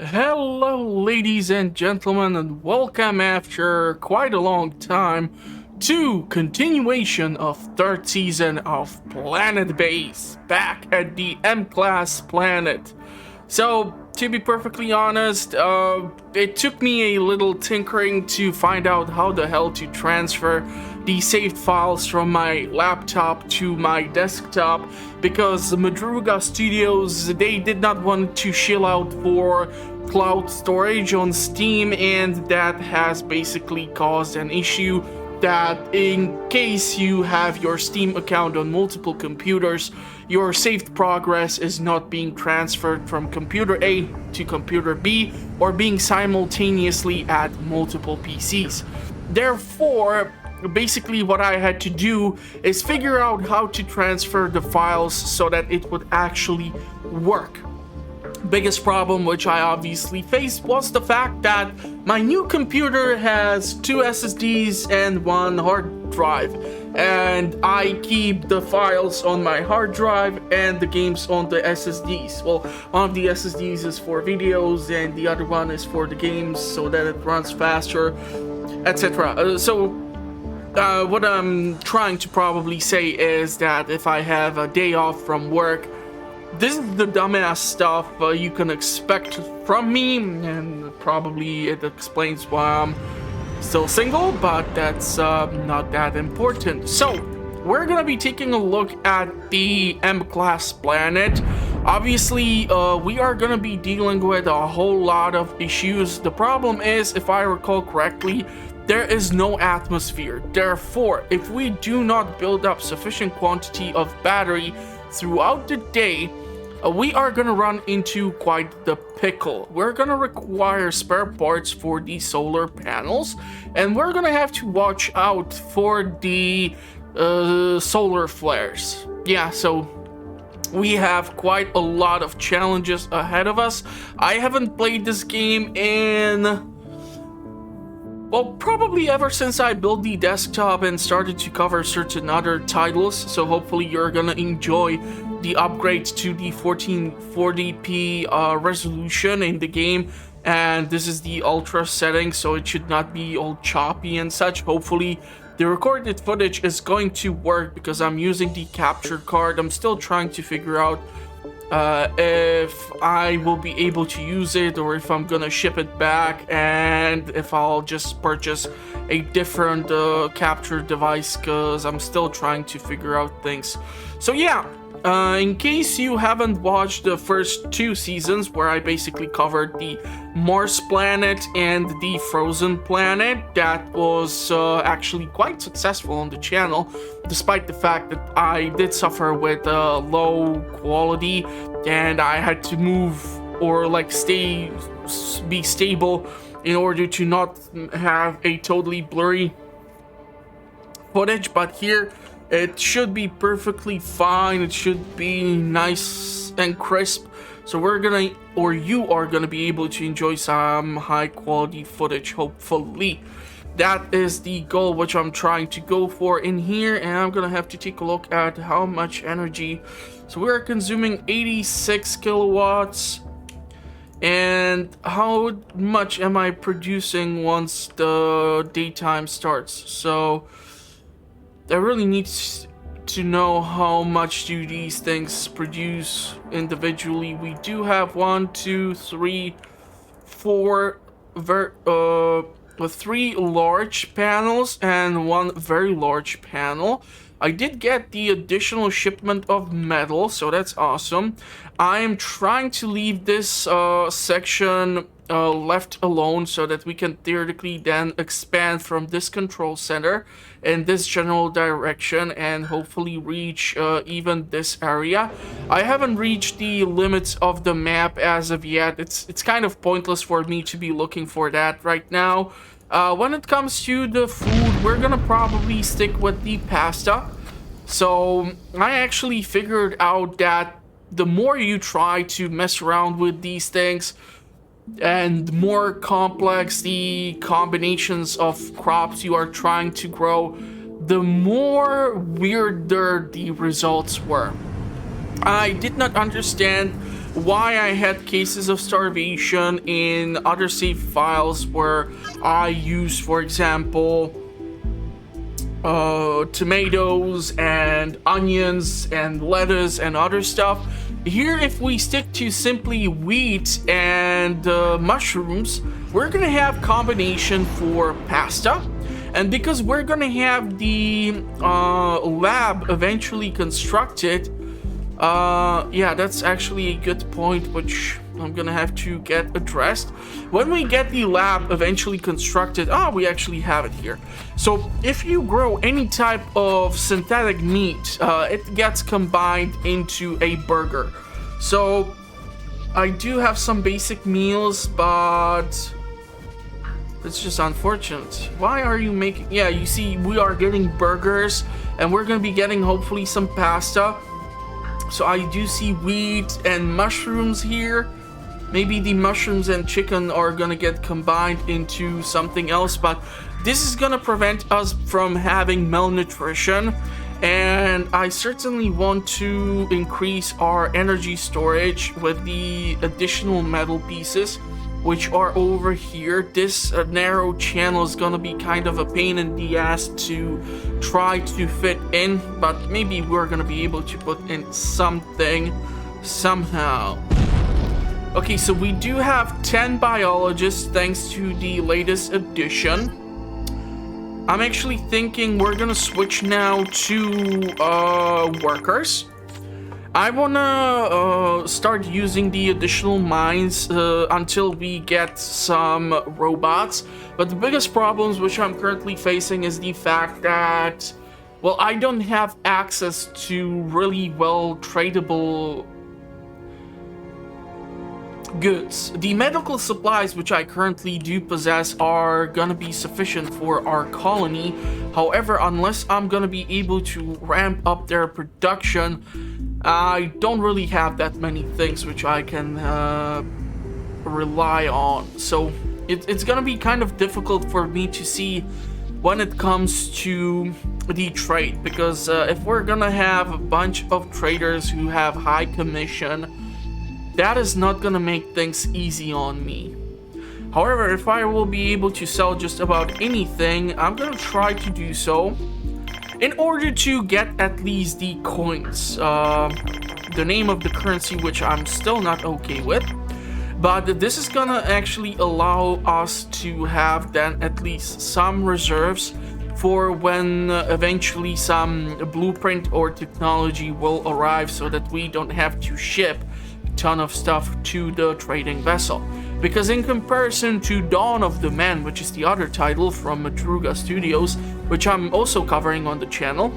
Hello, ladies and gentlemen, and welcome after quite a long time to continuation of third season of Planetbase, back at the M-class planet. So, to be perfectly honest, it took me a little tinkering to find out how the hell to transfer the saved files from my laptop to my desktop, because the Madruga Studios, they did not want to shill out for cloud storage on Steam, and that has basically caused an issue that in case you have your Steam account on multiple computers, your saved progress is not being transferred from computer A to computer B or being simultaneously at multiple PCs. Therefore, basically what I had to do is figure out how to transfer the files so that it would actually work. Biggest problem which I obviously faced was the fact that my new computer has 2 SSDs and 1 hard drive, and I keep the files on my hard drive and the games on the SSDs. Well, one of the SSDs is for videos and the other one is for the games so that it runs faster, etc. What I'm trying to probably say is that if I have a day off from work, this is the dumbass stuff you can expect from me, and probably it explains why I'm still single, but that's not that important. So, we're gonna be taking a look at the M-class planet. Obviously, we are gonna be dealing with a whole lot of issues. The problem is, if I recall correctly, there is no atmosphere. Therefore, if we do not build up sufficient quantity of battery throughout the day, we are gonna run into quite the pickle. We're gonna require spare parts for the solar panels, and we're gonna have to watch out for the solar flares. Yeah, so we have quite a lot of challenges ahead of us. I haven't played this game in, well, probably ever since I built the desktop and started to cover certain other titles, so hopefully you're gonna enjoy the upgrades to the 1440p resolution in the game, and this is the ultra setting, so it should not be all choppy and such. Hopefully the recorded footage is going to work because I'm using the capture card. I'm still trying to figure out if I will be able to use it or if I'm gonna ship it back, and if I'll just purchase a different capture device, because I'm still trying to figure out things. So yeah, in case you haven't watched the first 2 seasons where I basically covered the Mars planet and the Frozen planet, that was actually quite successful on the channel, despite the fact that I did suffer with low quality and I had to move or like be stable in order to not have a totally blurry footage. But here it should be perfectly fine. It should be nice and crisp. So you are gonna be able to enjoy some high quality footage, hopefully. That is the goal which I'm trying to go for in here, and I'm gonna have to take a look at how much energy. So we're consuming 86 kilowatts. And how much am I producing once the daytime starts? So I really need to know how much do these things produce individually. We do have 1, 2, 3, 4 with 3 large panels and 1 very large panel. I did get the additional shipment of metal, so that's awesome. I am trying to leave this section left alone so that we can theoretically then expand from this control center in this general direction and hopefully reach even this area. I haven't reached the limits of the map as of yet. It's kind of pointless for me to be looking for that right now. When it comes to the food, we're gonna probably stick with the pasta. So I actually figured out that the more you try to mess around with these things, and more complex the combinations of crops you are trying to grow, the more weirder the results were. I did not understand why I had cases of starvation in other save files where I use, for example, tomatoes and onions and lettuce and other stuff. Here, if we stick to simply wheat and mushrooms, we're gonna have combination for pasta. And because we're gonna have the lab eventually constructed, yeah, that's actually a good point, which I'm gonna have to get addressed. When we get the lab eventually constructed, we actually have it here. So if you grow any type of synthetic meat, it gets combined into a burger. So I do have some basic meals, but it's just unfortunate. Why are you making... Yeah, you see, we are getting burgers, and we're gonna be getting hopefully some pasta. So I do see wheat and mushrooms here. Maybe the mushrooms and chicken are gonna get combined into something else, but this is gonna prevent us from having malnutrition. And I certainly want to increase our energy storage with the additional metal pieces, which are over here. This narrow channel is gonna be kind of a pain in the ass to try to fit in, but maybe we're gonna be able to put in something somehow. Okay, so we do have 10 biologists thanks to the latest addition. I'm actually thinking we're gonna switch now to workers. I wanna start using the additional mines until we get some robots. But the biggest problems which I'm currently facing is the fact that, well, I don't have access to really well tradable goods. The medical supplies which I currently do possess are gonna be sufficient for our colony. However, unless I'm gonna be able to ramp up their production, I don't really have that many things which I can rely on. So it's gonna be kind of difficult for me to see when it comes to the trade, because if we're gonna have a bunch of traders who have high commission, that is not gonna make things easy on me. However, if I will be able to sell just about anything, I'm gonna try to do so in order to get at least the coins. The name of the currency, which I'm still not okay with. But this is gonna actually allow us to have then at least some reserves for when eventually some blueprint or technology will arrive, so that we don't have to ship ton of stuff to the trading vessel. Because in comparison to Dawn of the Man, which is the other title from Madruga Studios, which I'm also covering on the channel,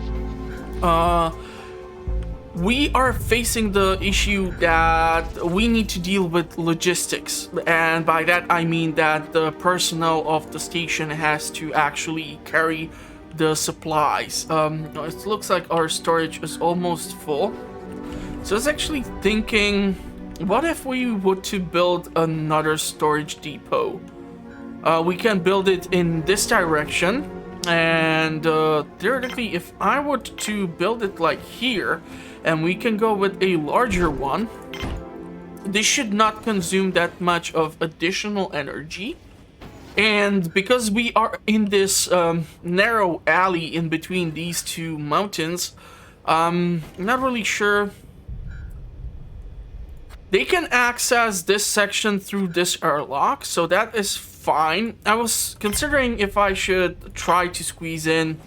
we are facing the issue that we need to deal with logistics. And by that I mean that the personnel of the station has to actually carry the supplies. It looks like our storage is almost full. So I was actually thinking, what if we were to build another storage depot? We can build it in this direction, and theoretically, if I were to build it like here, and we can go with a larger one, this should not consume that much of additional energy. And because we are in this narrow alley in between these two mountains, I'm not really sure. They can access this section through this airlock, so that is fine. I was considering if I should try to squeeze in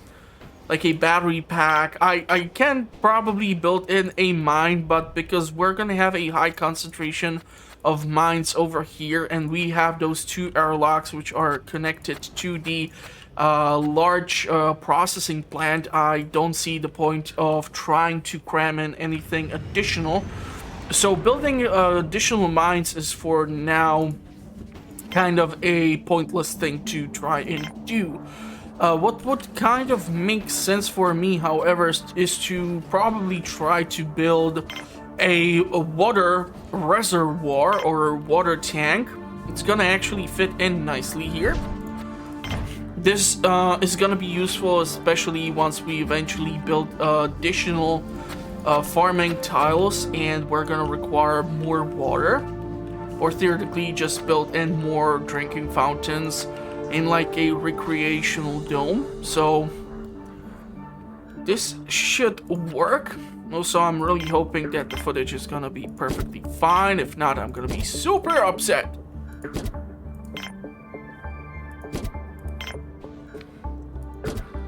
like a battery pack. I can probably build in a mine, but because we're gonna have a high concentration of mines over here, and we have those two airlocks which are connected to the large processing plant, I don't see the point of trying to cram in anything additional. So building additional mines is for now kind of a pointless thing to try and do. What would kind of make sense for me, however, is to probably try to build a water reservoir or water tank. It's gonna actually fit in nicely here. This is gonna be useful, especially once we eventually build additional farming tiles, and we're gonna require more water, or theoretically just build in more drinking fountains in like a recreational dome. So this should work. Also, I'm really hoping that the footage is gonna be perfectly fine. If not, I'm gonna be super upset.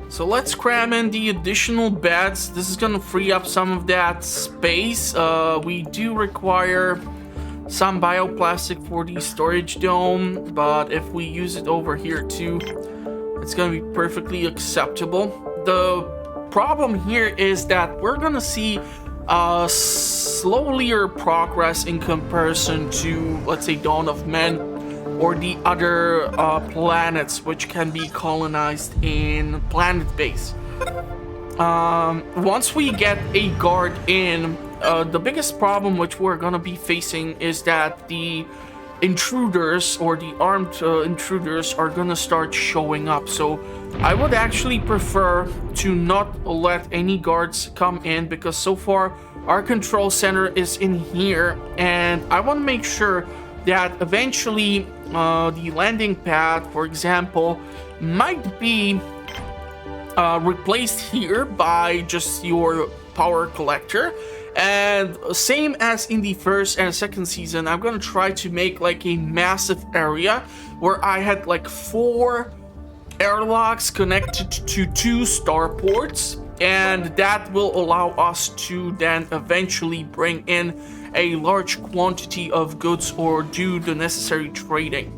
So let's cram in the additional beds. This is gonna free up some of that space. We do require some bioplastic for the storage dome, but if we use it over here too, it's gonna be perfectly acceptable. The problem here is that we're gonna see slower progress in comparison to, let's say, Dawn of Men or the other planets which can be colonized in Planetbase. Once we get a guard in, the biggest problem which we're gonna be facing is that the intruders or the armed intruders are gonna start showing up. So I would actually prefer to not let any guards come in, because so far our control center is in here, and I want to make sure that eventually the landing pad, for example, might be replaced here by just your power collector. And same as in the first and second season, I'm gonna try to make like a massive area where I had like 4 airlocks connected to 2 starports, and that will allow us to then eventually bring in a large quantity of goods or do the necessary trading.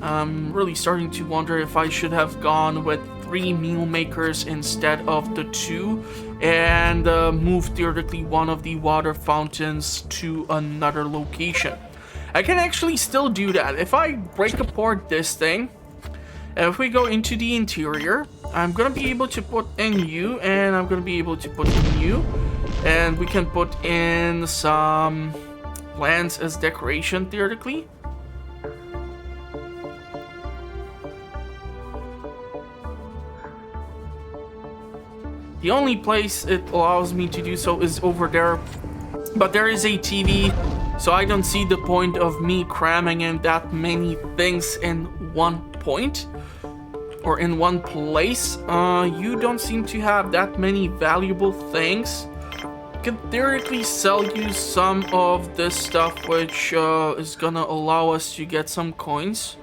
I'm really starting to wonder if I should have gone with 3 meal makers instead of the 2, and moved theoretically one of the water fountains to another location. I can actually still do that. If I break apart this thing, and if we go into the interior, I'm gonna be able to put in you, and I'm gonna be able to put in you, and we can put in some plants as decoration theoretically. The only place it allows me to do so is over there, but there is a TV, so I don't see the point of me cramming in that many things in one point or in one place. You don't seem to have that many valuable things. I can theoretically sell you some of this stuff, which is gonna allow us to get some coins.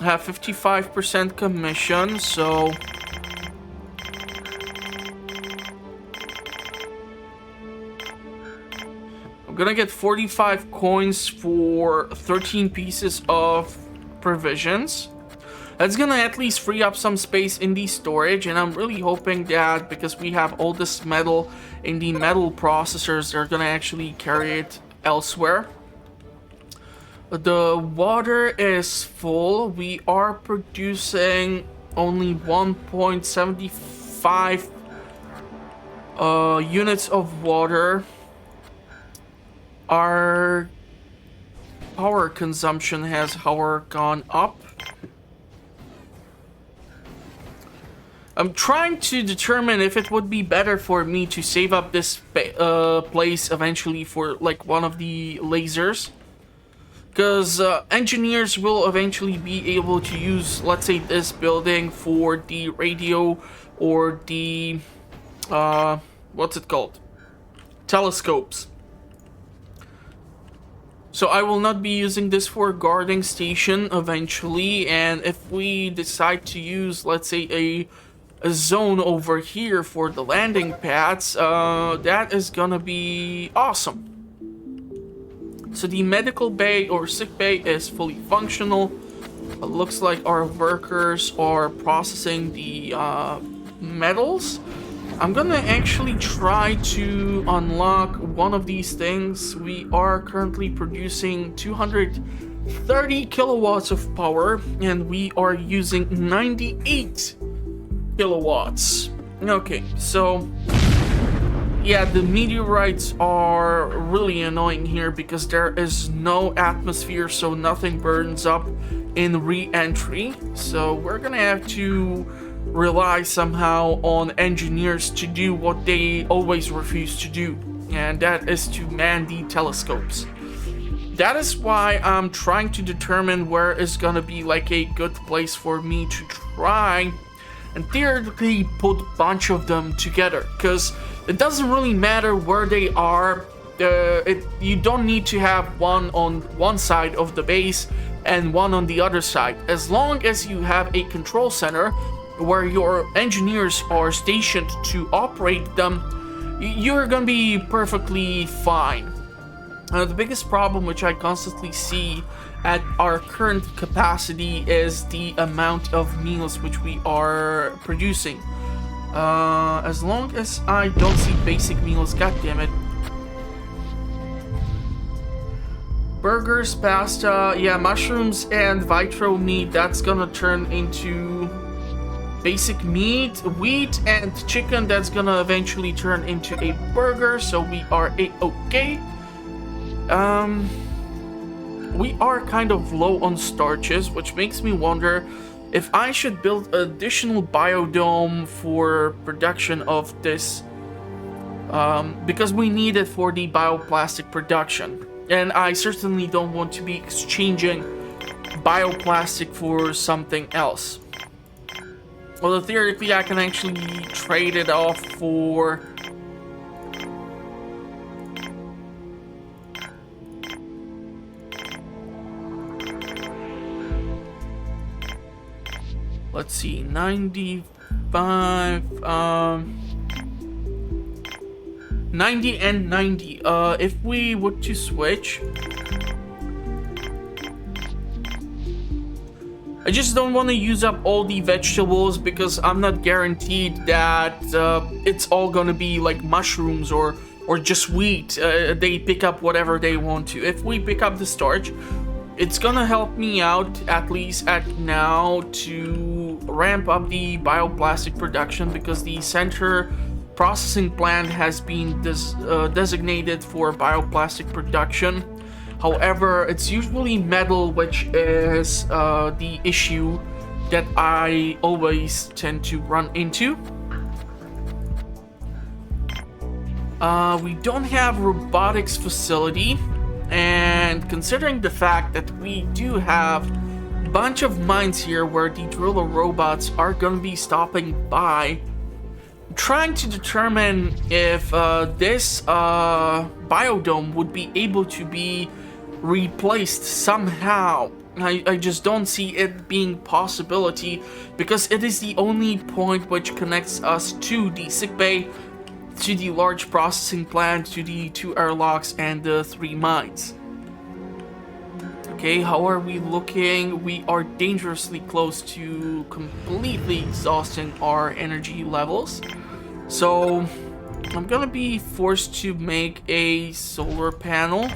I have 55% commission, so I'm gonna get 45 coins for 13 pieces of provisions. That's gonna at least free up some space in the storage, and I'm really hoping that because we have all this metal in the metal processors, they're gonna actually carry it elsewhere. The water is full. We are producing only 1.75 units of water. Our power consumption has, however, gone up. I'm trying to determine if it would be better for me to save up this place eventually for like one of the lasers, because engineers will eventually be able to use, let's say, this building for the radio or the what's it called, telescopes. So I will not be using this for a guarding station eventually, and if we decide to use, let's say, a zone over here for the landing pads, that is gonna be awesome. So the medical bay or sick bay is fully functional. It looks like our workers are processing the metals. I'm gonna actually try to unlock one of these things. We are currently producing 230 kilowatts of power, and we are using 98 kilowatts. Okay, so yeah, the meteorites are really annoying here because there is no atmosphere, so nothing burns up in re-entry. So we're gonna have to rely somehow on engineers to do what they always refuse to do, and that is to man the telescopes. That is why I'm trying to determine where is gonna be like a good place for me to try and theoretically put a bunch of them together, because it doesn't really matter where they are. You don't need to have one on one side of the base and one on the other side. As long as you have a control center where your engineers are stationed to operate them, you're gonna be perfectly fine. The biggest problem which I constantly see at our current capacity is the amount of meals which we are producing. As long as I don't see basic meals, goddammit. Burgers, pasta, yeah, mushrooms and vitro meat, that's gonna turn into basic meat. Wheat and chicken, that's gonna eventually turn into a burger, so we are a-okay. We are kind of low on starches, which makes me wonder if I should build additional biodome for production of this, because we need it for the bioplastic production. And I certainly don't want to be exchanging bioplastic for something else. Although theoretically I can actually trade it off for... Let's see, 95, 90 and 90. If we were to switch, I just don't want to use up all the vegetables because I'm not guaranteed that it's all gonna be like mushrooms or just wheat. They pick up whatever they want to. If we pick up the starch, it's gonna help me out, at least at now, to ramp up the bioplastic production, because the center processing plant has been designated for bioplastic production. However, it's usually metal which is the issue that I always tend to run into. We don't have robotics facility. And considering the fact that we do have a bunch of mines here where the driller robots are going to be stopping by, I'm trying to determine if this biodome would be able to be replaced somehow. I just don't see it being a possibility, because it is the only point which connects us to the sickbay, to the large processing plant, to the 2 airlocks, and the 3 mines. Okay, how are we looking? We are dangerously close to completely exhausting our energy levels. So I'm gonna be forced to make a solar panel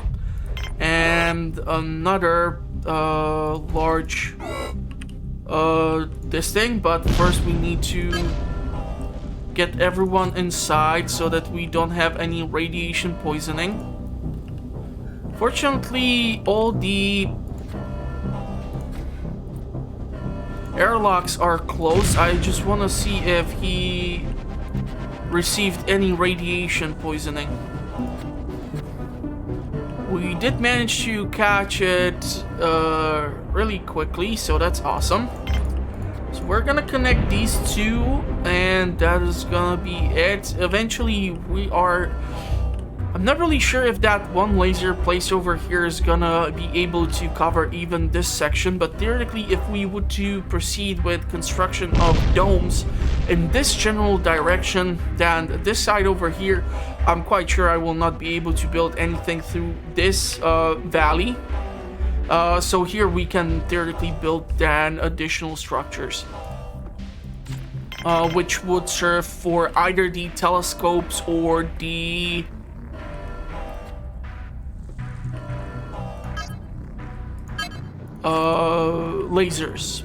and another large this thing, but first we need to get everyone inside so that we don't have any radiation poisoning. Fortunately, all the airlocks are closed. I just want to see if he received any radiation poisoning. We did manage to catch it really quickly, so that's awesome. So we're gonna connect these two, and that is gonna be it. Eventually, I'm not really sure if that one laser placed over here is gonna be able to cover even this section, but theoretically, if we were to proceed with construction of domes in this general direction, then this side over here, I'm quite sure I will not be able to build anything through this valley. So here we can theoretically build then additional structures, which would serve for either the telescopes or the lasers.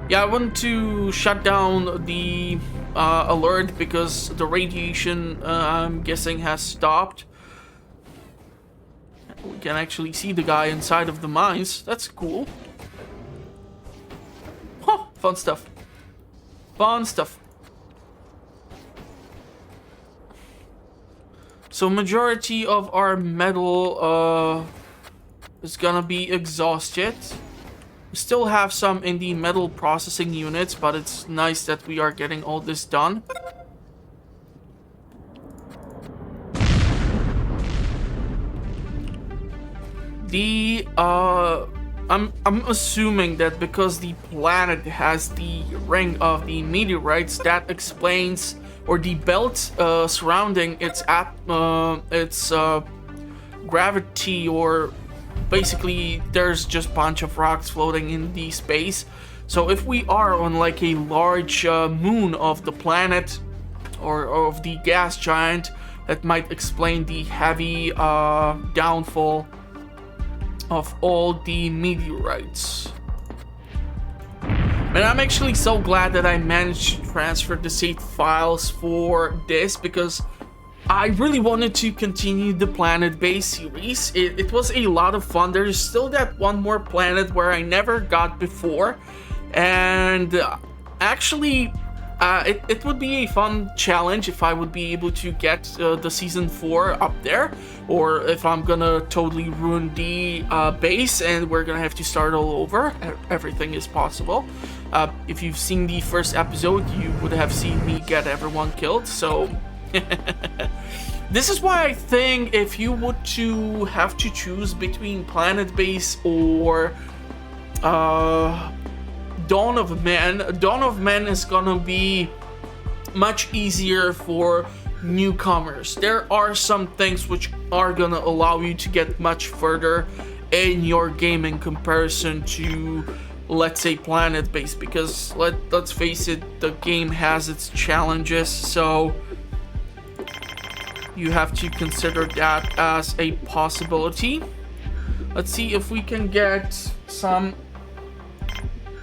Yeah, I want to shut down the alert because the radiation, I'm guessing, has stopped. We can actually see the guy inside of the mines. That's cool. Huh, fun stuff. fun stuff. So majority of our metal is gonna be exhausted. We still have some in the metal processing units, but it's nice that we are getting all this done. I'm assuming that because the planet has the ring of the meteorites, that explains, or the belt surrounding its gravity, or basically there's just a bunch of rocks floating in the space. So if we are on like a large moon of the planet or of the gas giant, that might explain the heavy downfall of all the meteorites. And I'm actually so glad that I managed to transfer the saved files for this, because I really wanted to continue the Planetbase series. It was a lot of fun. There's still that one more planet where I never got before, and actually it would be a fun challenge if I would be able to get the season 4 up there, or if I'm gonna totally ruin the base and we're gonna have to start all over. Everything is possible. If you've seen the first episode, you would have seen me get everyone killed, so this is why I think if you would to have to choose between Planetbase or Dawn of Man is gonna be much easier for newcomers. There are some things which are gonna allow you to get much further in your game in comparison to, let's say, Planetbase, because let's face it, the game has its challenges, so you have to consider that as a possibility. Let's see if we can get some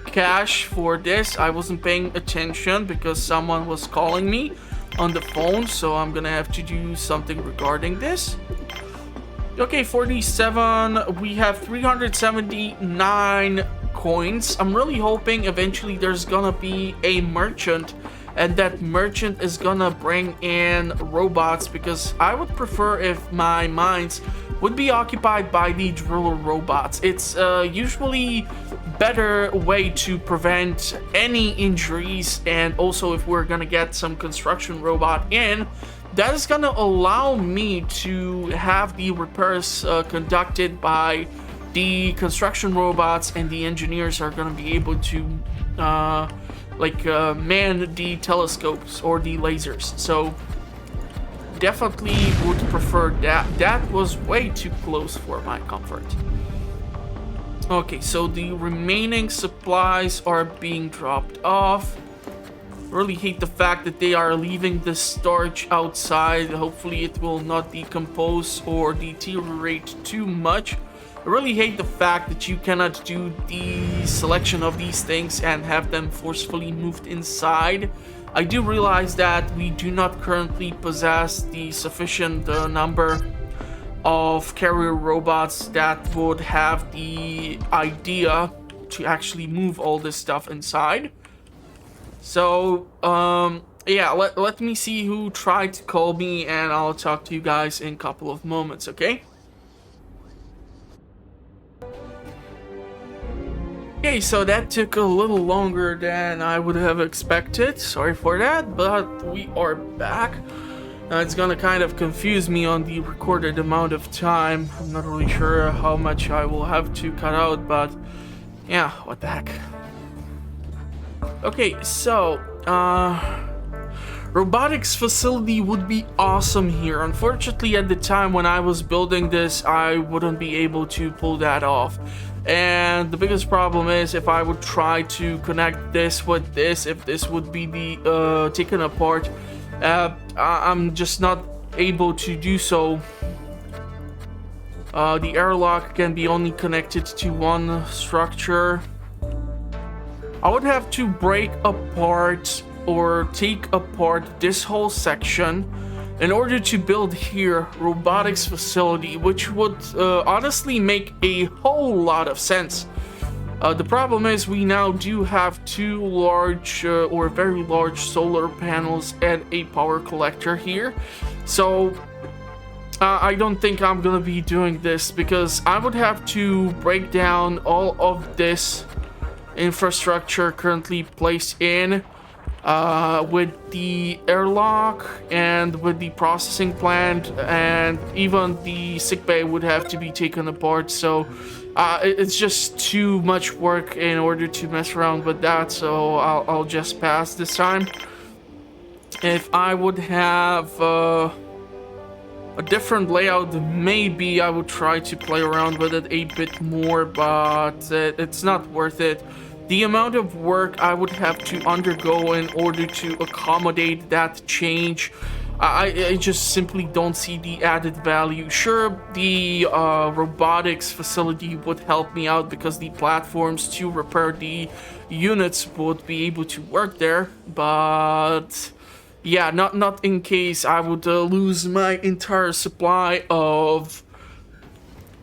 cash for this. I wasn't paying attention because someone was calling me on the phone, so I'm gonna have to do something regarding this. Okay, 47. We have 379 coins. I'm really hoping eventually there's gonna be a merchant, and that merchant is gonna bring in robots, because I would prefer if my mines would be occupied by the driller robots. It's usually better way to prevent any injuries, and also if we're gonna get some construction robot in, that is gonna allow me to have the repairs conducted by the construction robots, and the engineers are gonna be able to man the telescopes or the lasers. So definitely would prefer that. That was way too close for my comfort. Okay, so the remaining supplies are being dropped off. Really hate the fact that they are leaving the storage outside. Hopefully it will not decompose or deteriorate too much. I really hate the fact that you cannot do the selection of these things and have them forcefully moved inside. I do realize that we do not currently possess the sufficient number of carrier robots that would have the idea to actually move all this stuff inside. So, yeah, let me see who tried to call me, and I'll talk to you guys in a couple of moments, okay? Okay, so that took a little longer than I would have expected. Sorry for that, but we are back. It's gonna kind of confuse me on the recorded amount of time. I'm not really sure how much I will have to cut out, but yeah, what the heck. Okay, so robotics facility would be awesome here. Unfortunately, at the time when I was building this, I wouldn't be able to pull that off. And the biggest problem is if I would try to connect this with this, if this would be the taken apart, I'm just not able to do so. The airlock can be only connected to one structure. I would have to break apart or take apart this whole section in order to build here robotics facility, which would honestly make a whole lot of sense. The problem is we now do have two large or very large solar panels and a power collector here. So I don't think I'm gonna be doing this because I would have to break down all of this infrastructure currently placed in with the airlock and with the processing plant, and even the sickbay would have to be taken apart. So it's just too much work in order to mess around with that, so I'll just pass this time. If I would have a different layout, maybe I would try to play around with it a bit more, but it's not worth it. The amount of work I would have to undergo in order to accommodate that change, I just simply don't see the added value. Sure, the robotics facility would help me out because the platforms to repair the units would be able to work there, but yeah, not in case I would lose my entire supply of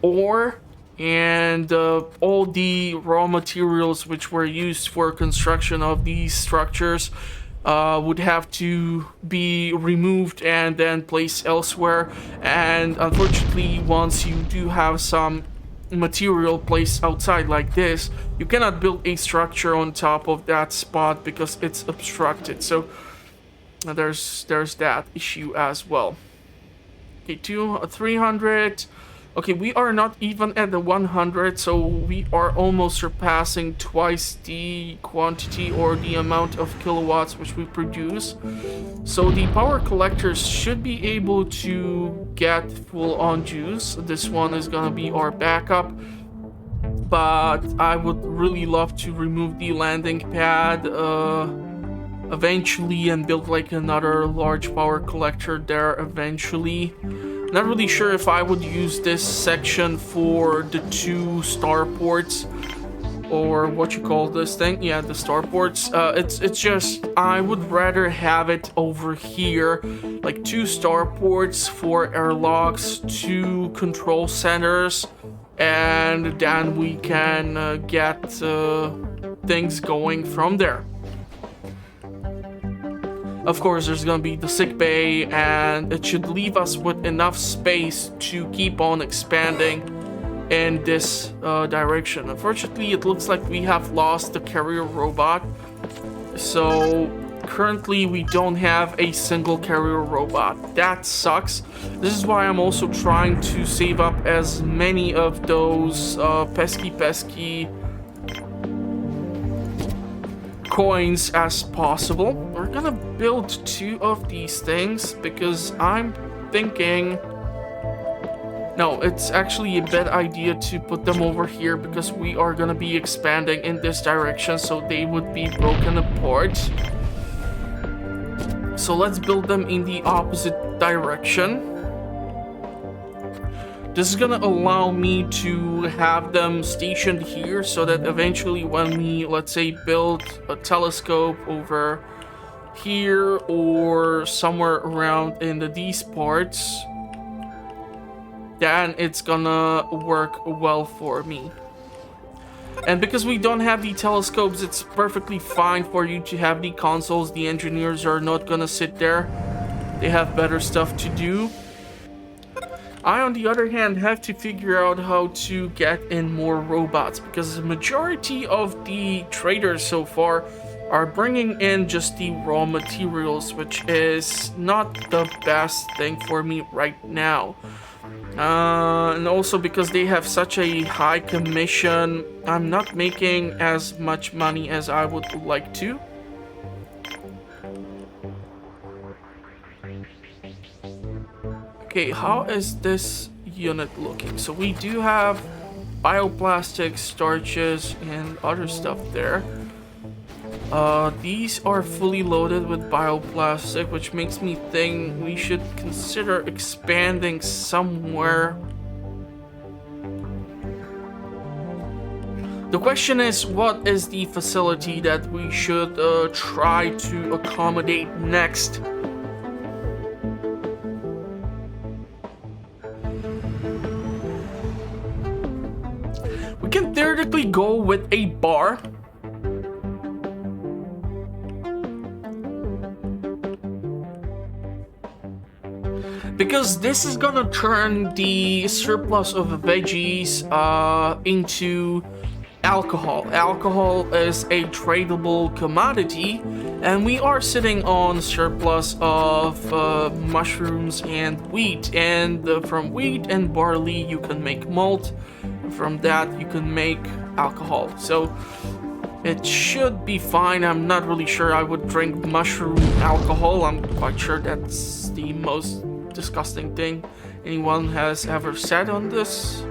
ore and all the raw materials which were used for construction of these structures would have to be removed and then placed elsewhere. And unfortunately, once you do have some material placed outside like this, you cannot build a structure on top of that spot because it's obstructed. So there's that issue as well. Okay, 300. Okay, we are not even at the 100, so we are almost surpassing twice the quantity or the amount of kilowatts which we produce. So the power collectors should be able to get full on juice. This one is gonna be our backup, but I would really love to remove the landing pad eventually and build like another large power collector there eventually. Not really sure if I would use this section for the two starports, or what you call this thing. Yeah, the starports. It's just I would rather have it over here, like two starports, 4 airlocks, 2 control centers, and then we can get things going from there. Of course, there's gonna be the sick bay, and it should leave us with enough space to keep on expanding in this direction. Unfortunately, it looks like we have lost the carrier robot. So currently we don't have a single carrier robot. That sucks. This is why I'm also trying to save up as many of those pesky coins as possible. We're gonna build 2 of these things because I'm thinking, no, it's actually a bad idea to put them over here because we are gonna be expanding in this direction, so they would be broken apart. So let's build them in the opposite direction. This is gonna allow me to have them stationed here so that eventually when we, let's say, build a telescope over here or somewhere around in these parts, then it's gonna work well for me. And because we don't have the telescopes, it's perfectly fine for you to have the consoles. The engineers are not gonna sit there. They have better stuff to do. I, on the other hand, have to figure out how to get in more robots because the majority of the traders so far are bringing in just the raw materials, which is not the best thing for me right now. And also because they have such a high commission, I'm not making as much money as I would like to. Okay, how is this unit looking? So we do have bioplastics, starches, and other stuff there. These are fully loaded with bioplastic, which makes me think we should consider expanding somewhere. The question is, what is the facility that we should try to accommodate next? can theoretically go with a bar. Because this is gonna turn the surplus of veggies into alcohol. Alcohol is a tradable commodity, and we are sitting on surplus of mushrooms and wheat. And from wheat and barley, you can make malt. From that, you can make alcohol. So it should be fine. I'm not really sure I would drink mushroom alcohol. I'm quite sure that's the most disgusting thing anyone has ever said on this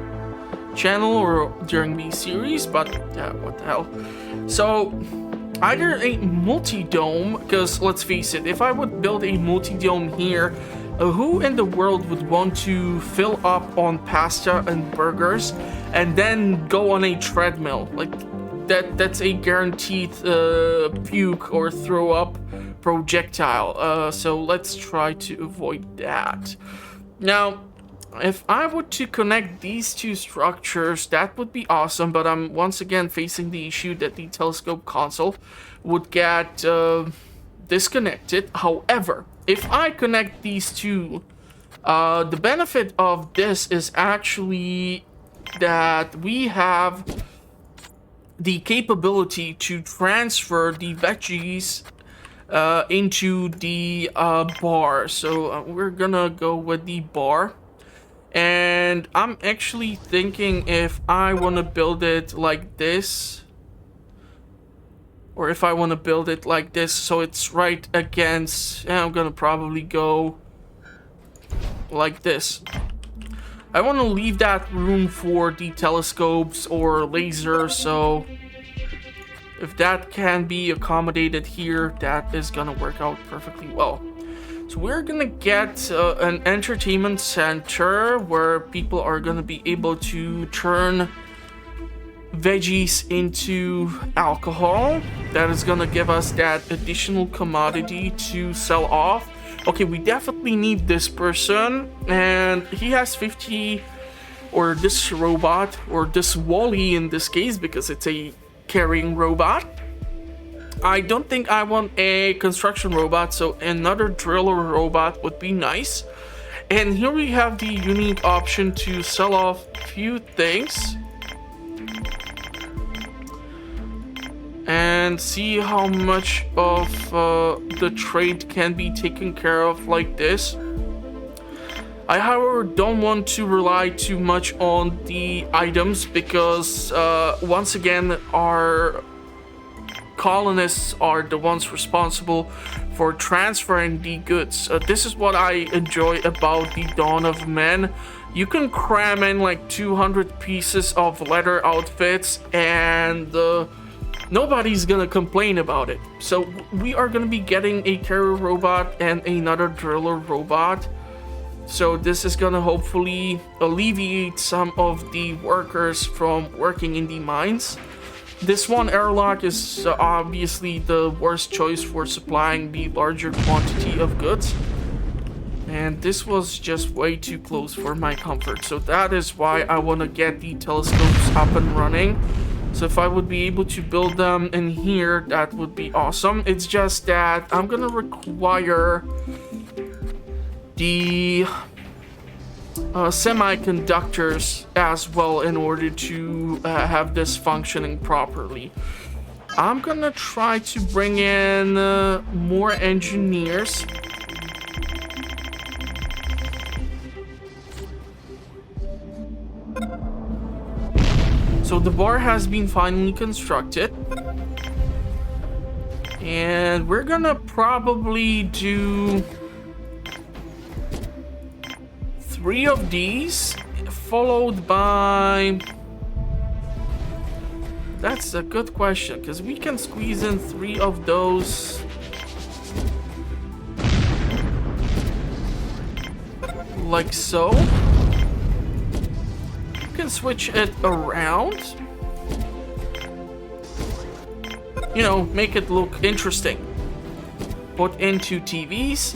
channel or during the series, but yeah, what the hell. So either a multi-dome, because let's face it, if I would build a multi-dome here, who in the world would want to fill up on pasta and burgers and then go on a treadmill? Like that's a guaranteed puke or throw up projectile. So let's try to avoid that. Now, if I were to connect these two structures, that would be awesome, but I'm once again facing the issue that the telescope console would get disconnected. However, if I connect these two, the benefit of this is actually that we have the capability to transfer the veggies into the bar. So we're gonna go with the bar. And I'm actually thinking if I want to build it like this, or if I want to build it like this so it's right against, I'm gonna probably go like this. I want to leave that room for the telescopes or lasers, so if that can be accommodated here, that is gonna work out perfectly well. So we're gonna get an entertainment center where people are gonna be able to turn veggies into alcohol. That is gonna give us that additional commodity to sell off. Okay, we definitely need this person, and he has 50, or this robot, or this Wally in this case, because it's a carrying robot. I don't think I want a construction robot, so another driller robot would be nice. And here we have the unique option to sell off a few things and see how much of the trade can be taken care of like this. I, however, don't want to rely too much on the items because once again, our colonists are the ones responsible for transferring the goods. This is what I enjoy about the Dawn of Men. You can cram in like 200 pieces of leather outfits and nobody's gonna complain about it. So we are gonna be getting a carrier robot and another driller robot. So this is gonna hopefully alleviate some of the workers from working in the mines. This one airlock is obviously the worst choice for supplying the larger quantity of goods. And this was just way too close for my comfort. So that is why I want to get the telescopes up and running. So if I would be able to build them in here, that would be awesome. It's just that I'm gonna require the semiconductors as well in order to have this functioning properly. I'm gonna try to bring in more engineers. So the bar has been finally constructed. And we're gonna probably do 3 of these, followed by... That's a good question, because we can squeeze in 3 of those. Like so. You can switch it around. You know, make it look interesting. Put in 2 TVs.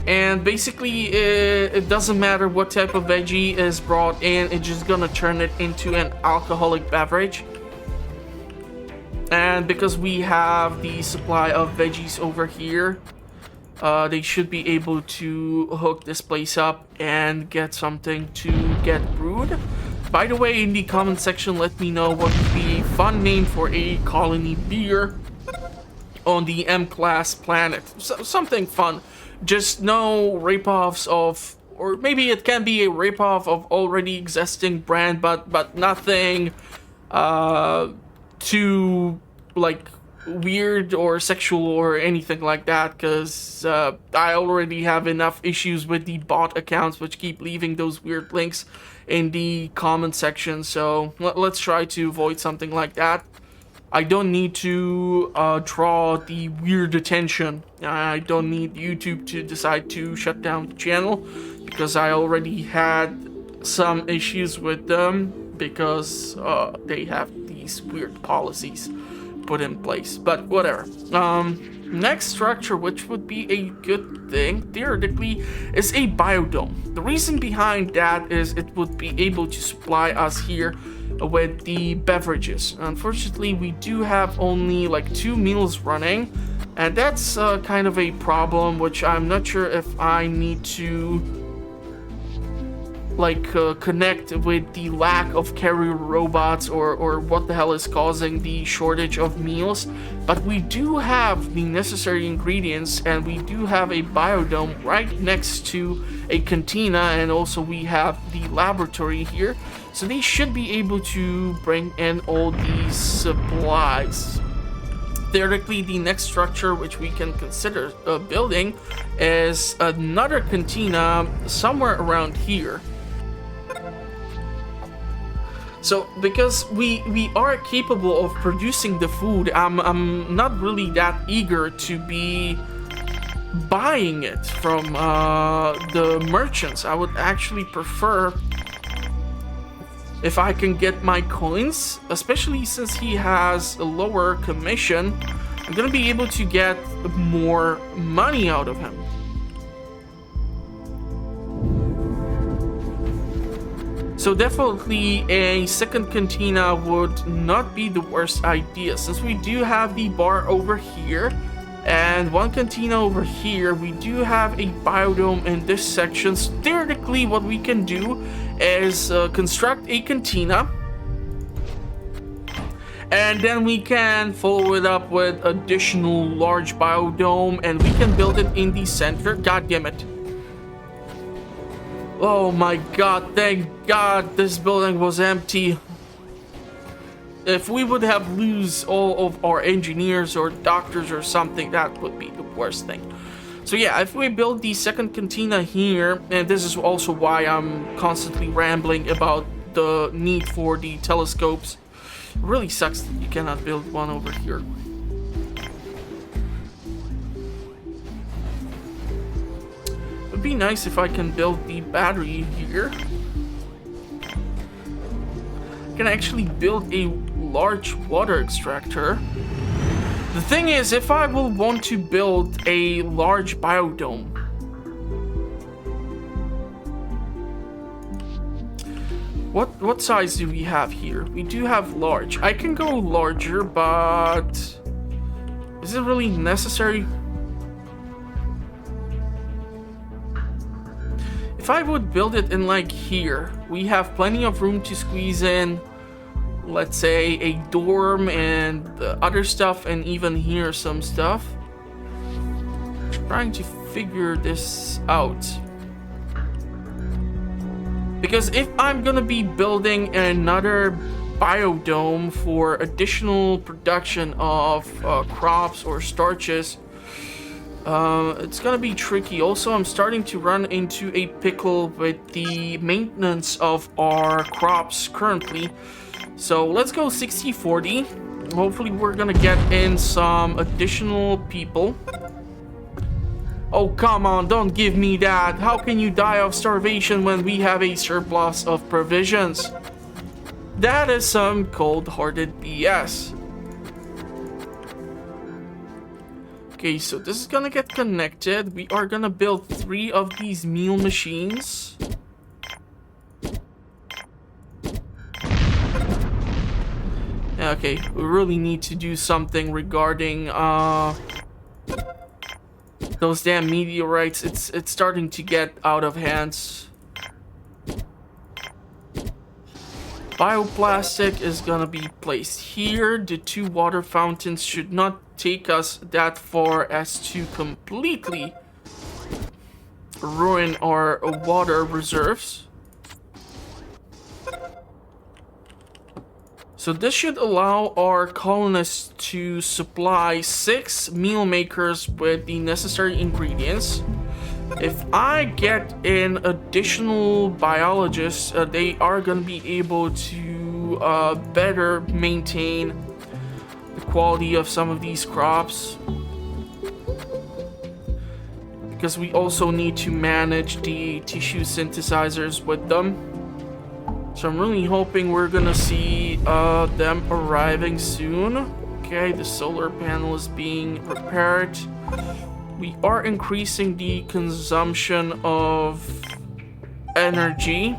And basically, it doesn't matter what type of veggie is brought in, it's just gonna turn it into an alcoholic beverage. And because we have the supply of veggies over here, they should be able to hook this place up and get something to get brewed. By the way, in the comment section, let me know what would be a fun name for a colony beer on the M-class planet. Something fun. Just no ripoffs of, or maybe it can be a ripoff of already existing brand, but nothing too like weird or sexual or anything like that, because I already have enough issues with the bot accounts which keep leaving those weird links in the comment section. So let's try to avoid something like that. I don't need to draw the weird attention. I don't need YouTube to decide to shut down the channel, because I already had some issues with them because they have these weird policies put in place. But whatever. Next structure, which would be a good thing theoretically, is a biodome. The reason behind that is it would be able to supply us here with the beverages. Unfortunately, we do have only like 2 meals running, and that's kind of a problem, which I'm not sure if I need to like connect with the lack of carrier robots or what the hell is causing the shortage of meals. But we do have the necessary ingredients, and we do have a biodome right next to a cantina, and also we have the laboratory here, so they should be able to bring in all these supplies. Theoretically, the next structure which we can consider building is another cantina somewhere around here. So, because we are capable of producing the food, I'm not really that eager to be buying it from the merchants. I would actually prefer if I can get my coins, especially since he has a lower commission. I'm gonna be able to get more money out of him. So definitely a second cantina would not be the worst idea, since we do have the bar over here and one cantina over here. We do have a biodome in this section. So theoretically, what we can do is construct a cantina, and then we can follow it up with additional large biodome, and we can build it in the center. God damn it. Oh my god, thank god this building was empty. If we would have lose all of our engineers or doctors or something, that would be the worst thing. So yeah, if we build the second cantina here, and this is also why I'm constantly rambling about the need for the telescopes. It really sucks that you cannot build one over here. It'd be nice if I can build the battery here. I can actually build a large water extractor. The thing is, if I will want to build a large biodome, what size do we have here? We do have large. I can go larger, but is it really necessary? If I would build it in like here, we have plenty of room to squeeze in, let's say, a dorm and other stuff, and even here some stuff. Trying to figure this out. Because if I'm gonna be building another biodome for additional production of crops or starches, it's gonna be tricky. Also, I'm starting to run into a pickle with the maintenance of our crops currently. So let's go 60-40. Hopefully we're gonna get in some additional people. Oh, come on, don't give me that. How can you die of starvation when we have a surplus of provisions? That is some cold-hearted BS. Okay, so this is gonna get connected. We are gonna build 3 of these meal machines. Okay, we really need to do something regarding those damn meteorites. It's starting to get out of hands. Bioplastic is gonna be placed here. The 2 water fountains should not take us that far as to completely ruin our water reserves. So this should allow our colonists to supply 6 meal makers with the necessary ingredients. If I get in additional biologists, they are going to be able to better maintain the quality of some of these crops. Because we also need to manage the tissue synthesizers with them. So I'm really hoping we're gonna see them arriving soon. Okay, the solar panel is being prepared. We are increasing the consumption of energy.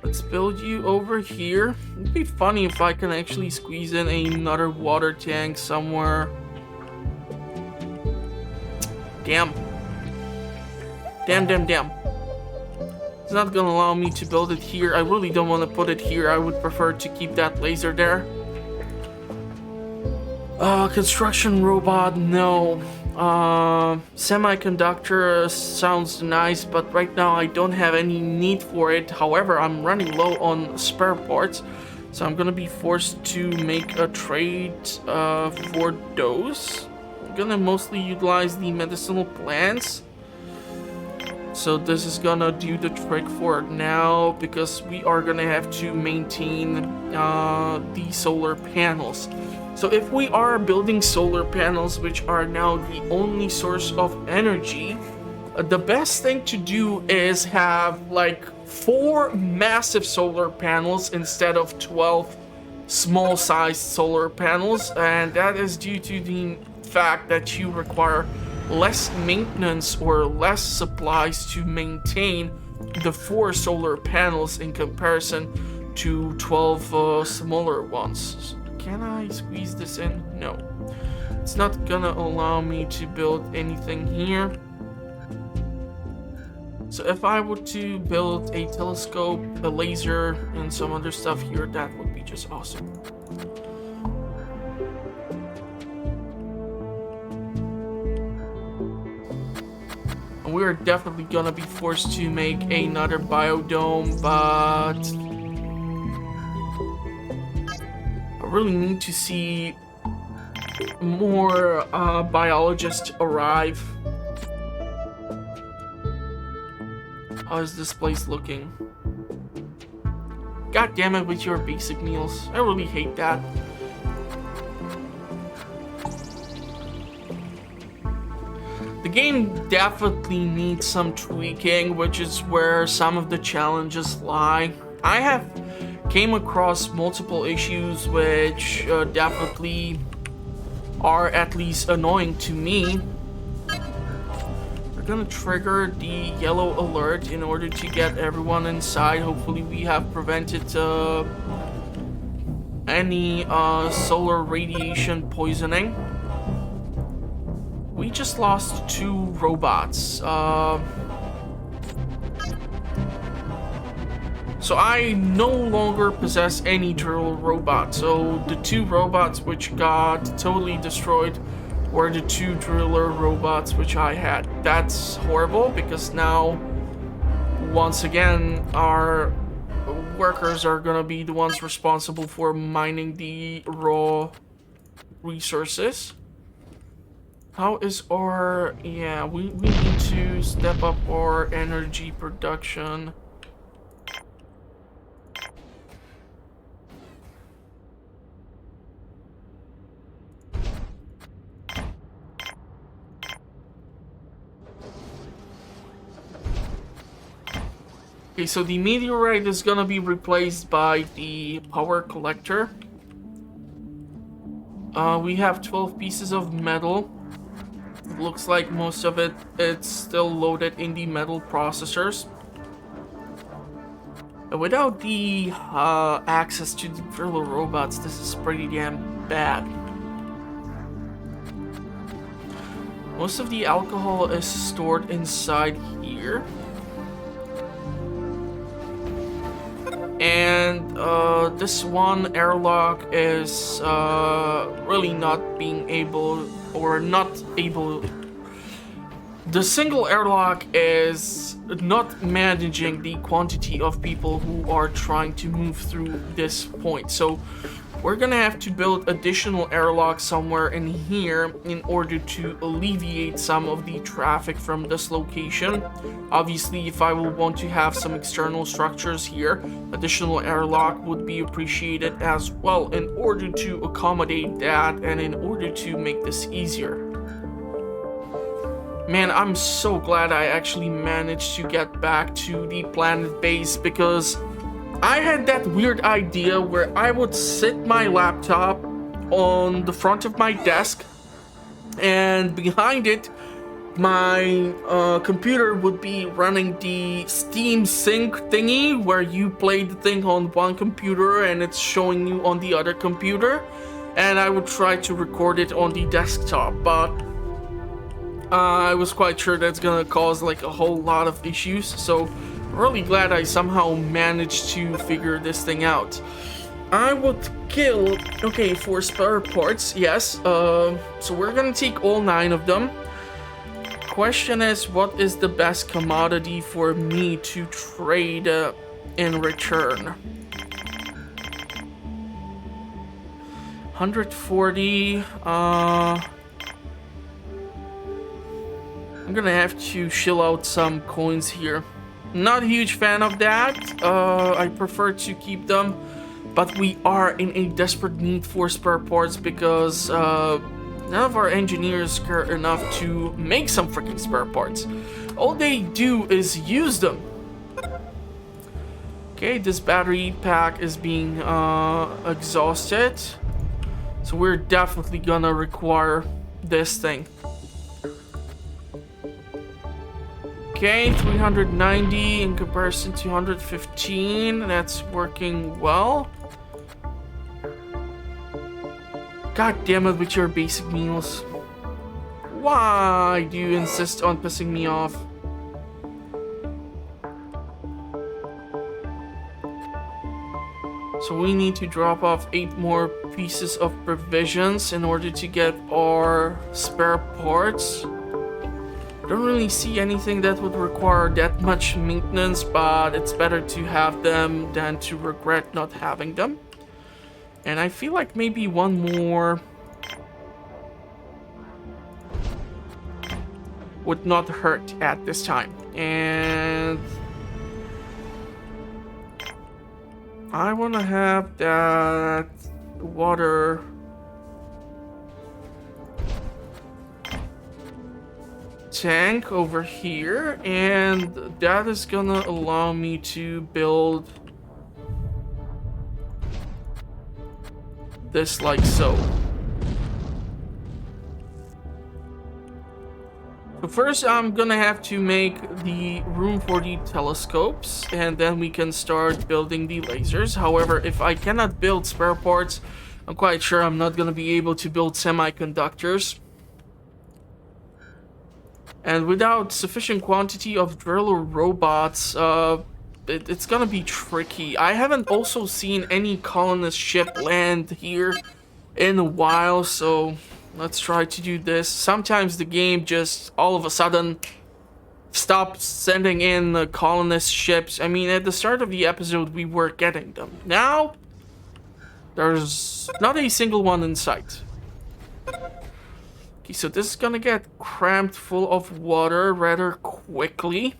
Let's build you over here. It'd be funny if I can actually squeeze in another water tank somewhere. Damn. Damn. It's not gonna allow me to build it here. I really don't want to put it here. I would prefer to keep that laser there. Construction robot, no. Semiconductor sounds nice, but right now I don't have any need for it. However, I'm running low on spare parts, so I'm gonna be forced to make a trade for those. I'm gonna mostly utilize the medicinal plants. So this is gonna do the trick for now, because we are gonna have to maintain the solar panels. So if we are building solar panels, which are now the only source of energy, the best thing to do is have like 4 massive solar panels instead of 12 small-sized solar panels, and that is due to the fact that you require less maintenance or less supplies to maintain the 4 solar panels in comparison to 12 smaller ones. Can I squeeze this in? No. It's not gonna allow me to build anything here. So if I were to build a telescope, a laser, and some other stuff here, that would be just awesome. We are definitely gonna be forced to make another biodome, but I really need to see more biologists arrive. How is this place looking? God damn it with your basic meals. I really hate that. The game definitely needs some tweaking, which is where some of the challenges lie. I have came across multiple issues which definitely are at least annoying to me. We're gonna trigger the yellow alert in order to get everyone inside. Hopefully we have prevented any solar radiation poisoning. We just lost 2 robots. So I no longer possess any drill robots. So the 2 robots which got totally destroyed were the 2 driller robots which I had. That's horrible, because now, once again, our workers are gonna be the ones responsible for mining the raw resources. How is our... yeah, we need to step up our energy production. Okay, so the meteorite is gonna be replaced by the power collector. We have 12 pieces of metal. It looks like most of it's still loaded in the metal processors. Without the access to the driller robots, this is pretty damn bad. Most of the alcohol is stored inside here. And this one airlock is really not being able, or not able. The single airlock is not managing the quantity of people who are trying to move through this point. So we're gonna have to build additional airlocks somewhere in here in order to alleviate some of the traffic from this location. Obviously, if I will want to have some external structures here, additional airlock would be appreciated as well in order to accommodate that and in order to make this easier. Man, I'm so glad I actually managed to get back to the Planetbase, because I had that weird idea where I would sit my laptop on the front of my desk, and behind it, my computer would be running the Steam Sync thingy, where you play the thing on one computer and it's showing you on the other computer, and I would try to record it on the desktop, but I was quite sure that's gonna cause like a whole lot of issues, so really glad I somehow managed to figure this thing out. I would kill, okay, for spare parts, yes, so we're gonna take all 9 of them. Question is, what is the best commodity for me to trade in return? 140, I'm gonna have to shill out some coins here. Not a huge fan of that. I prefer to keep them, but we are in a desperate need for spare parts because none of our engineers care enough to make some freaking spare parts. All they do is use them. Okay, this battery pack is being exhausted, so we're definitely gonna require this thing. Okay, 390 in comparison to 115. That's working well. God damn it with your basic meals. Why do you insist on pissing me off? So we need to drop off 8 more pieces of provisions in order to get our spare parts. Don't really see anything that would require that much maintenance, but it's better to have them than to regret not having them. And I feel like maybe one more would not hurt at this time. And I want to have that water tank over here, and that is gonna allow me to build this like so. So first I'm gonna have to make the room for the telescopes, and then we can start building the lasers. However, if I cannot build spare parts, I'm quite sure I'm not gonna be able to build semiconductors. And without sufficient quantity of driller robots, it's gonna be tricky. I haven't also seen any colonist ship land here in a while, so let's try to do this. Sometimes the game just all of a sudden stops sending in the colonist ships. I mean, at the start of the episode, we were getting them. Now, there's not a single one in sight. So this is gonna get crammed full of water rather quickly.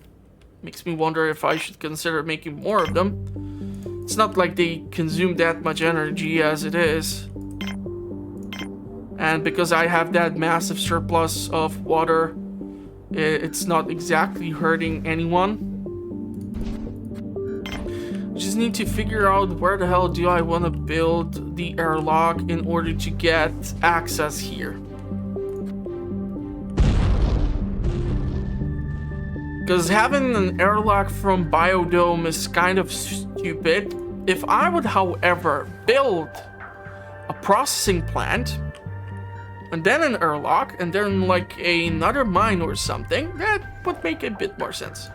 Makes me wonder if I should consider making more of them. It's not like they consume that much energy as it is. And because I have that massive surplus of water, it's not exactly hurting anyone. Which is need to figure out where the hell do I want to build the airlock in order to get access here. Because having an airlock from Biodome is kind of stupid. If I would, however, build a processing plant, and then an airlock, and then like another mine or something, that would make a bit more sense.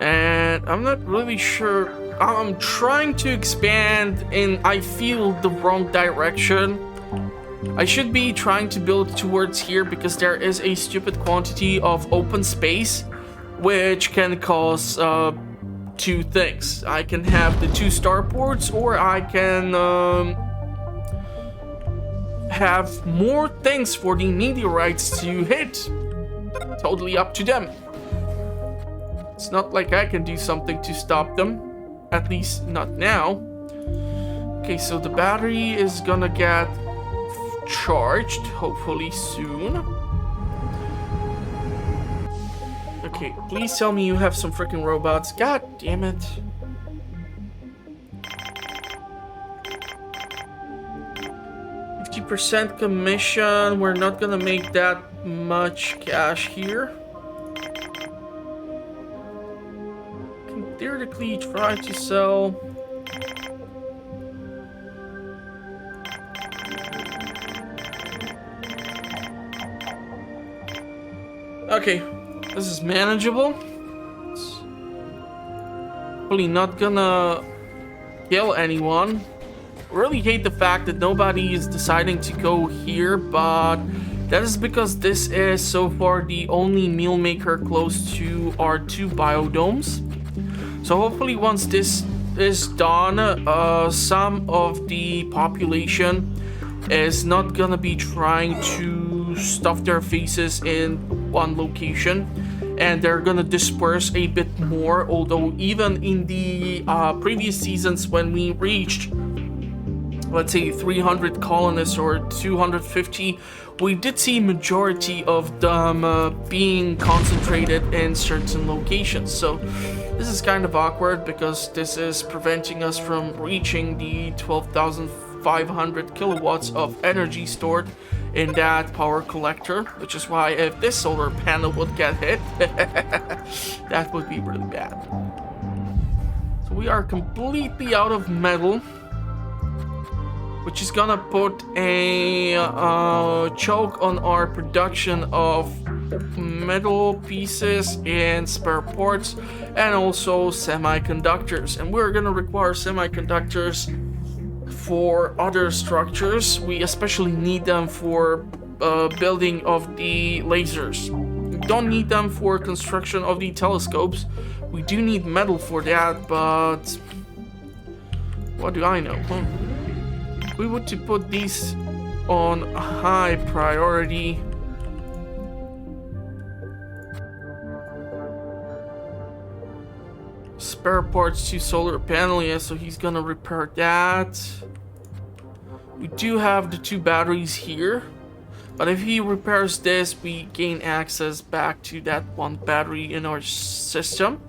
And I'm not really sure. I'm trying to expand and I feel the wrong direction. I should be trying to build towards here because there is a stupid quantity of open space which can cause two things. I can have the 2 starports, or I can have more things for the meteorites to hit. Totally up to them. It's not like I can do something to stop them. At least not now. Okay, so the battery is gonna get charged, hopefully soon. Okay, please tell me you have some freaking robots. God damn it. %50 commission. We're not gonna make that much cash here. Can theoretically try to sell. Okay, this is manageable. It's probably not gonna kill anyone. Really hate the fact that nobody is deciding to go here, but that is because this is so far the only meal maker close to our 2 biodomes. So hopefully once this is done, some of the population is not gonna be trying to stuff their faces in one location, and they're gonna disperse a bit more. Although even in the previous seasons, when we reached, let's say, 300 colonists or 250, we did see majority of them being concentrated in certain locations. So this is kind of awkward because this is preventing us from reaching the 12,500 kilowatts of energy stored in that power collector, which is why if this solar panel would get hit, that would be really bad. So we are completely out of metal, which is gonna put a choke on our production of metal pieces and spare parts, and also semiconductors. And we're gonna require semiconductors for other structures. We especially need them for building of the lasers. We don't need them for construction of the telescopes. We do need metal for that, but what do I know? We want to put these on high priority. Spare parts to solar panel, yeah, so he's gonna repair that. We do have the 2 batteries here, but if he repairs this, we gain access back to that 1 battery in our system.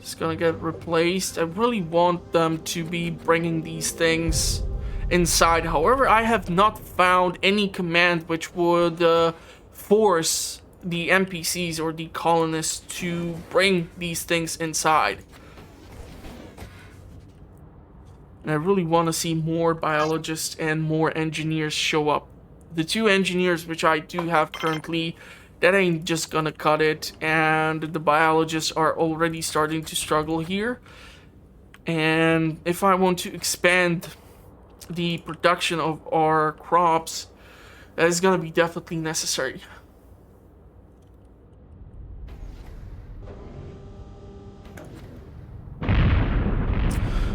It's gonna get replaced. I really want them to be bringing these things inside. However, I have not found any command which would force the NPCs or the colonists to bring these things inside. And I really want to see more biologists and more engineers show up. The 2 engineers which I do have currently, that ain't just gonna cut it, and the biologists are already starting to struggle here. And if I want to expand the production of our crops, that is gonna be definitely necessary.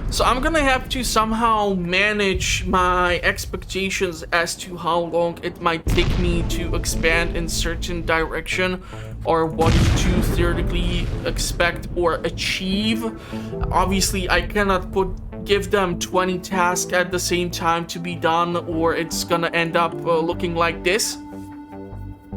So I'm gonna have to somehow manage my expectations as to how long it might take me to expand in certain direction, or what to theoretically expect or achieve. Obviously, I cannot put give them 20 tasks at the same time to be done, or it's gonna end up looking like this.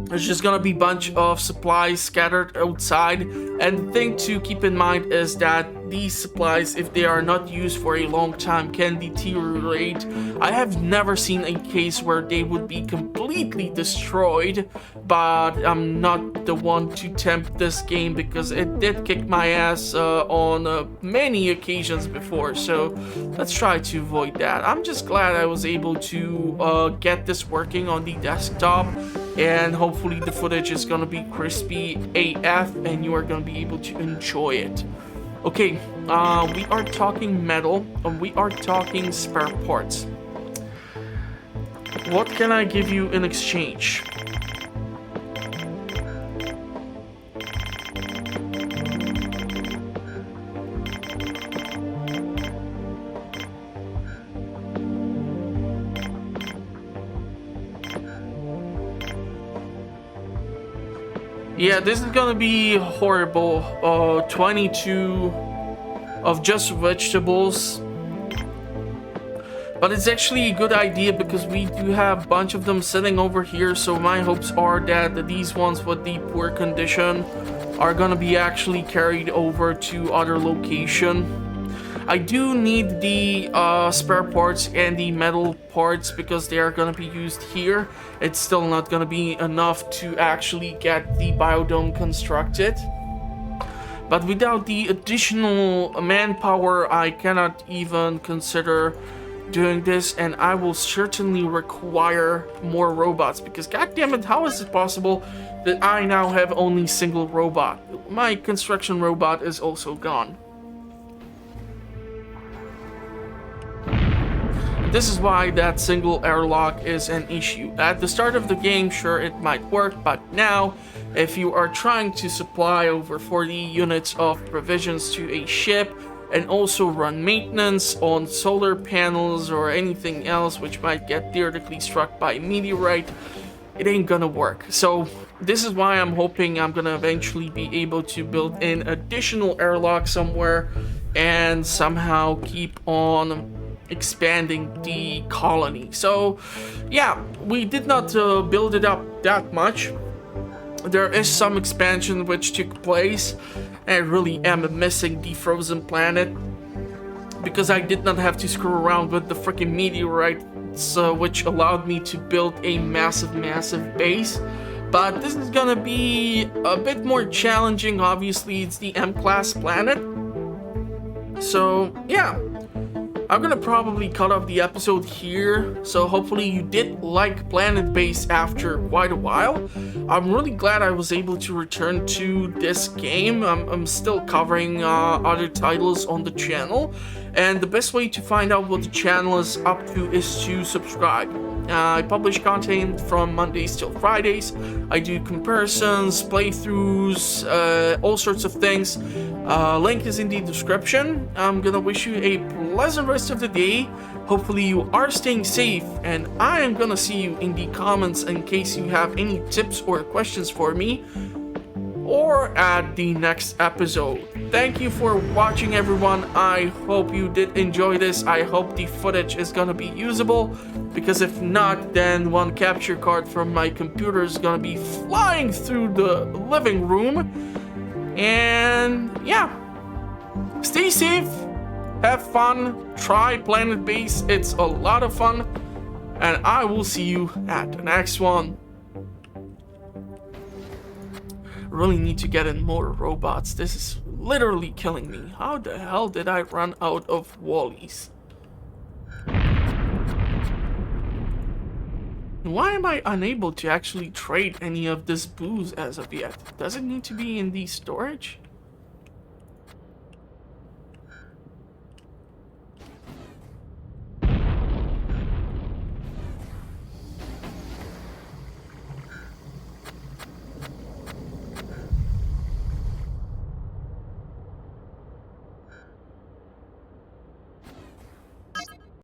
There's just gonna be a bunch of supplies scattered outside, and the thing to keep in mind is that these supplies, if they are not used for a long time, can deteriorate. I have never seen a case where they would be completely destroyed, but I'm not the one to tempt this game because it did kick my ass on many occasions before, so let's try to avoid that. I'm just glad I was able to get this working on the desktop, and hopefully the footage is gonna be crispy AF and you are gonna be able to enjoy it. Okay, we are talking metal, and we are talking spare parts. What can I give you in exchange? Yeah, this is gonna be horrible. 22 of just vegetables. But it's actually a good idea because we do have a bunch of them sitting over here, so my hopes are that these ones with the poor condition are gonna be actually carried over to other location. I do need the spare parts and the metal parts because they are going to be used here. It's still not going to be enough to actually get the biodome constructed. But without the additional manpower, I cannot even consider doing this, and I will certainly require more robots because goddammit, how is it possible that I now have only single robot? My construction robot is also gone. This is why that single airlock is an issue. At the start of the game, sure, it might work, but now, if you are trying to supply over 40 units of provisions to a ship, and also run maintenance on solar panels or anything else which might get theoretically struck by a meteorite, it ain't gonna work. So this is why I'm hoping I'm gonna eventually be able to build an additional airlock somewhere and somehow keep on expanding the colony. So yeah, we did not build it up that much. There is some expansion which took place. I really am missing the frozen planet because I did not have to screw around with the freaking meteorites, which allowed me to build a massive base. But this is gonna be a bit more challenging. Obviously, it's the M-class planet. So yeah, I'm gonna probably cut off the episode here, so hopefully you did like Planetbase after quite a while. I'm really glad I was able to return to this game. I'm still covering other titles on the channel, and the best way to find out what the channel is up to is to subscribe. I publish content from Mondays till Fridays. I do comparisons, playthroughs, all sorts of things. Link is in the description. I'm gonna wish you a pleasant rest of the day. Hopefully you are staying safe, and I am gonna see you in the comments in case you have any tips or questions for me, or at the next episode. Thank you for watching, everyone. I hope you did enjoy this. I hope the footage is gonna be usable, because if not, then one capture card from my computer is gonna be flying through the living room. And yeah, stay safe, have fun, try Planetbase, it's a lot of fun, and I will see you at the next one. Really need to get in more robots. This is literally killing me. How the hell did I run out of Wallies? Why am I unable to actually trade any of this booze as of yet? Does it need to be in the storage?